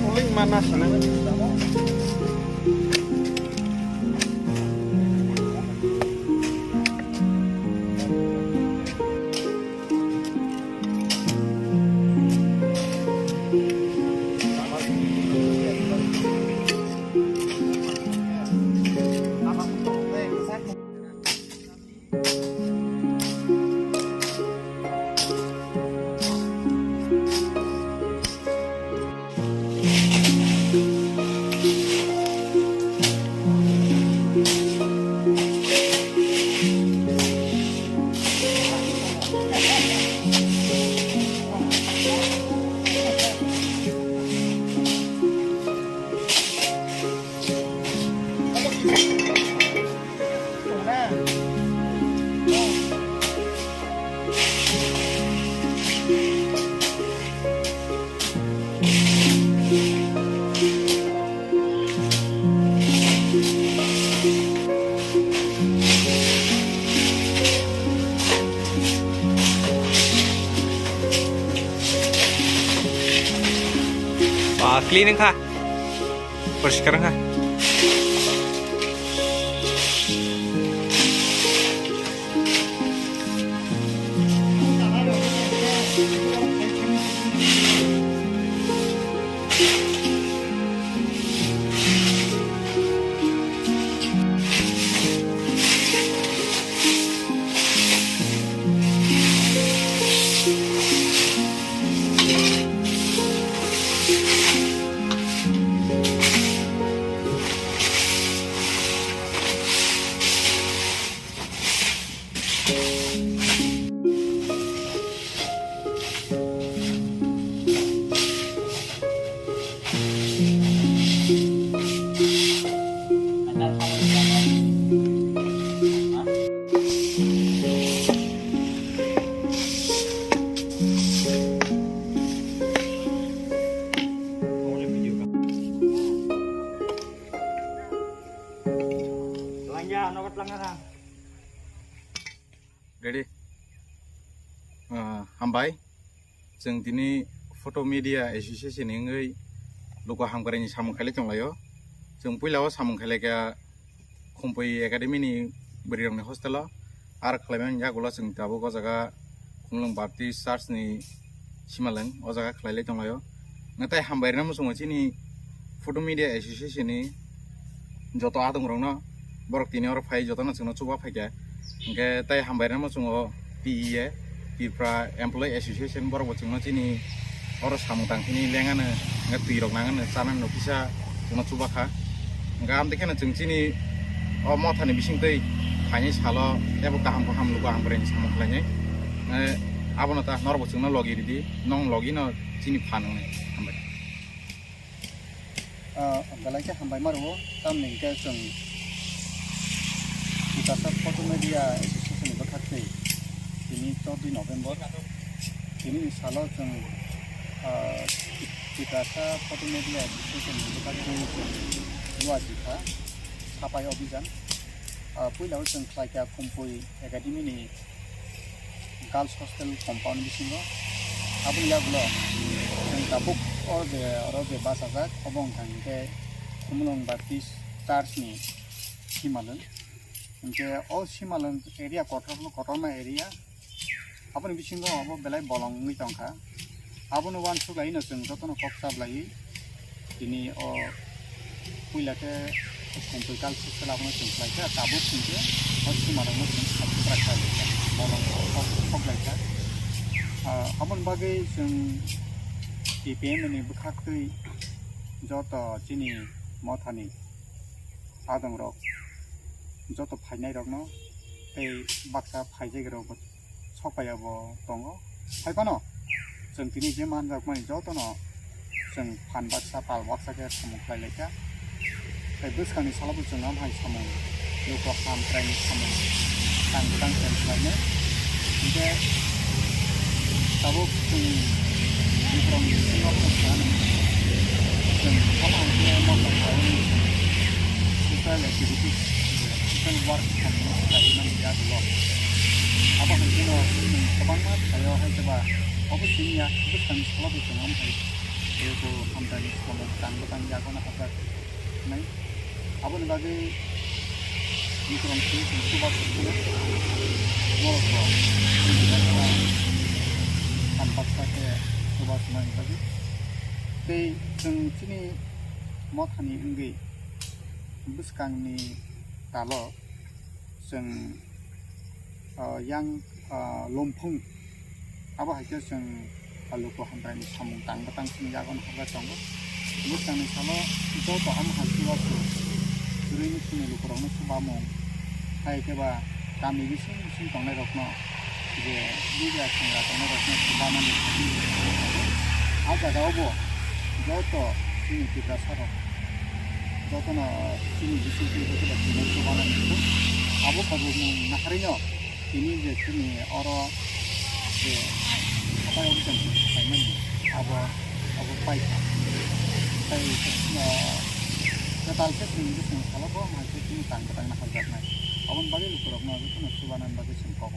puling mana sana. Cleaning kah? Bersihkan kah? Ready? Hambai, जों दिनै फट' मिडिया एसोसिएशन इंगै लोगो हामगारिनि सामोन खायलाय दंलायो जों पहिलाव सामोन खायलायगा खम्पै एकाडेमिनि बोरिरंनि हस्टेलाव आरो खालायमान जागोला जों दाबो गजागा खुंलं बाप्टिस्ट चार्चनि सिमालं अजागा खालायलाय दंलायो नाथाय हामबायना मोसङाचिनि फट' मिडिया एसोसिएशननि जत आदंरंनो बरक तिनि और फाइ जतनो जोंनो चुबा फाइगा ओंके ताइ हामबायना मोसङो PEA Pipra Employee Association baru boceng cini orang samu tangkini lengan nggak pirok nangan sanan no bisa cuma coba kah nggak am tekan ceng cini oh mau tani bising tei hanya salo ya buka ham lupa ham berani samu kelanya apa nota nor boceng no logi di nong logi no cini panang nih hambai galanya hambai maru tam nengke ceng kita sab foto media association itu berkati ini 4 November ini salah jeng kita foto media association berkati dua juta sampai obijan pulau jeng kelaka kumpul akademi ini girls hostel compound di sini abang ya belum jeng tabuk orang de bahasa zak abang kan ke kumulon baptis church ni Himalan ke all Himalan area kotorma area apa nih bising dong apa belai bolong nih tongka apa nih wan suka ini nasi jatuh nih koksa belai ini puila ke kumpul kal setelah apa nih belai ke tabuk sini all Himalan nih satu perkara bolong kok belai ke apa nih bagai sing IPM ini berkat tuh jatuh sini mau tani adang rok jatuh painai rok no baksa paijai rok सफाया वो तंगो है कनो जों दिनै जे मान जाग माने जतनो जों फानबाद सापाल वाक्साके सामुखलाय लेखा फाय बोसखानि सालाबो जों आमहाय सामु लोगो हामद्रायनि सामु आं दांसेन खालामनो ओमफ्राय दाबो जों बेफोराव सिङाव थांनानै जों खामानि मावनांगौ सोशल एक्टिभिटिस सोशल वार्क खालामनो थाखाय जादों apa mungkin orang kapan mat saya hai coba apa sih ya itu kan kalau bisa ngomong hai लोगो हामग्रानि समाव दांबोतां जागोन हाजार नाय aboni bagi mikron sini coba sebutnya molotov tampak saja coba semuanya bagi tei जों sini मथानि उन्दै बुसकांनि दाल' जों yang lompong abo haikyo जों लोगो हामग्रानि सामुं दांबोतां sini जागोन हाजार दङ बुसकांनि साल' जत' ham हासिबासो Ini sini lu kurang nasi bamong, hai keba kami di sini tangnai rokno, je juga sini tangnai rokno sebaman itu, ada rabo, jauh sini kita sarok, jauh na sini di sini kita sini sebaman itu, abu kabu nakarinya, ini je sini orang je apa yang kita lakukan, abu baik, Natalke sini sini kalau kau masih sini tangkap nak kerja naik, awan bagi lu kurang nak itu nasi banan bagi singkong.